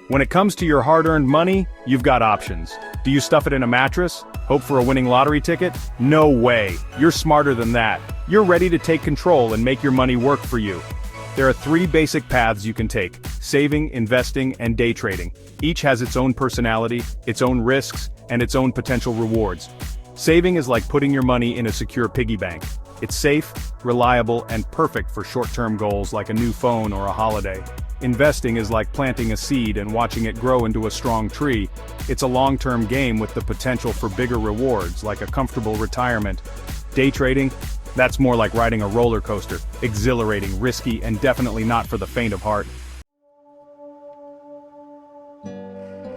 When it comes to your hard-earned money, you've got options. Do you stuff it in a mattress? Hope for a winning lottery ticket? No way. You're smarter than that. You're ready to take control and make your money work for you. There are 3 basic paths you can take: saving, investing, and day trading. Each has its own personality, its own risks, and its own potential rewards. Saving is like putting your money in a secure piggy bank. It's safe, reliable, and perfect for short-term goals like a new phone or a holiday. Investing is like planting a seed and watching it grow into a strong tree. It's a long-term game with the potential for bigger rewards, like a comfortable retirement. Day trading? That's more like riding a roller coaster, exhilarating, risky, and definitely not for the faint of heart.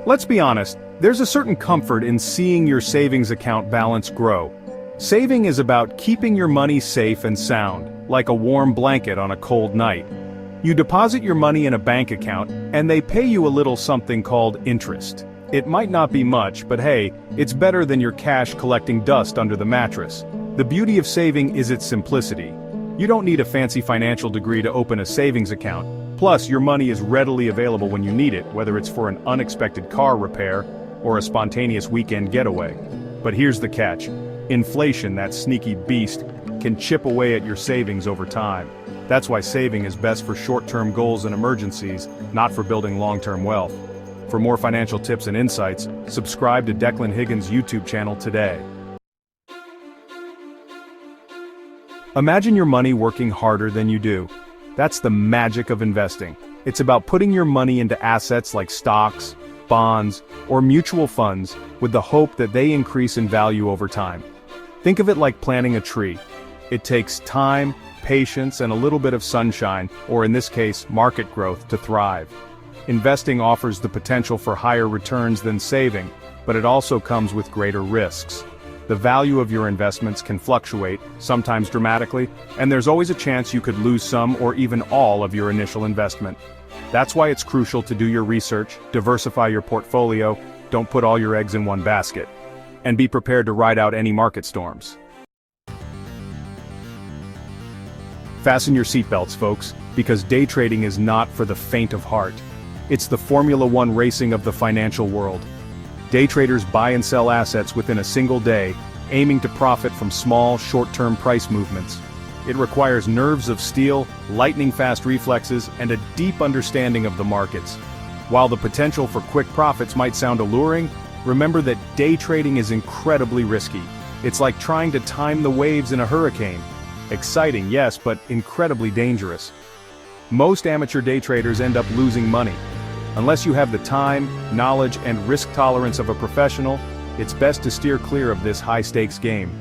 Let's be honest, there's a certain comfort in seeing your savings account balance grow. Saving is about keeping your money safe and sound, like a warm blanket on a cold night. You deposit your money in a bank account, and they pay you a little something called interest. It might not be much, but hey, it's better than your cash collecting dust under the mattress. The beauty of saving is its simplicity. You don't need a fancy financial degree to open a savings account. Plus, your money is readily available when you need it, whether it's for an unexpected car repair or a spontaneous weekend getaway. But here's the catch. Inflation, that sneaky beast, can chip away at your savings over time. That's why saving is best for short-term goals and emergencies, not for building long-term wealth. For more financial tips and insights, subscribe to Declan Higgins' YouTube channel today. Imagine your money working harder than you do. That's the magic of investing. It's about putting your money into assets like stocks, bonds, or mutual funds with the hope that they increase in value over time. Think of it like planting a tree. It takes time, patience, and a little bit of sunshine, or in this case, market growth, to thrive. Investing offers the potential for higher returns than saving, but it also comes with greater risks. The value of your investments can fluctuate, sometimes dramatically, and there's always a chance you could lose some or even all of your initial investment. That's why it's crucial to do your research, diversify your portfolio, don't put all your eggs in one basket, and be prepared to ride out any market storms. Fasten your seatbelts, folks, because day trading is not for the faint of heart. It's the Formula One racing of the financial world. Day traders buy and sell assets within a single day, aiming to profit from small, short-term price movements. It requires nerves of steel, lightning-fast reflexes, and a deep understanding of the markets. While the potential for quick profits might sound alluring, remember that day trading is incredibly risky. It's like trying to time the waves in a hurricane. Exciting, yes, but incredibly dangerous. Most amateur day traders end up losing money. Unless you have the time, knowledge, and risk tolerance of a professional, it's best to steer clear of this high-stakes game.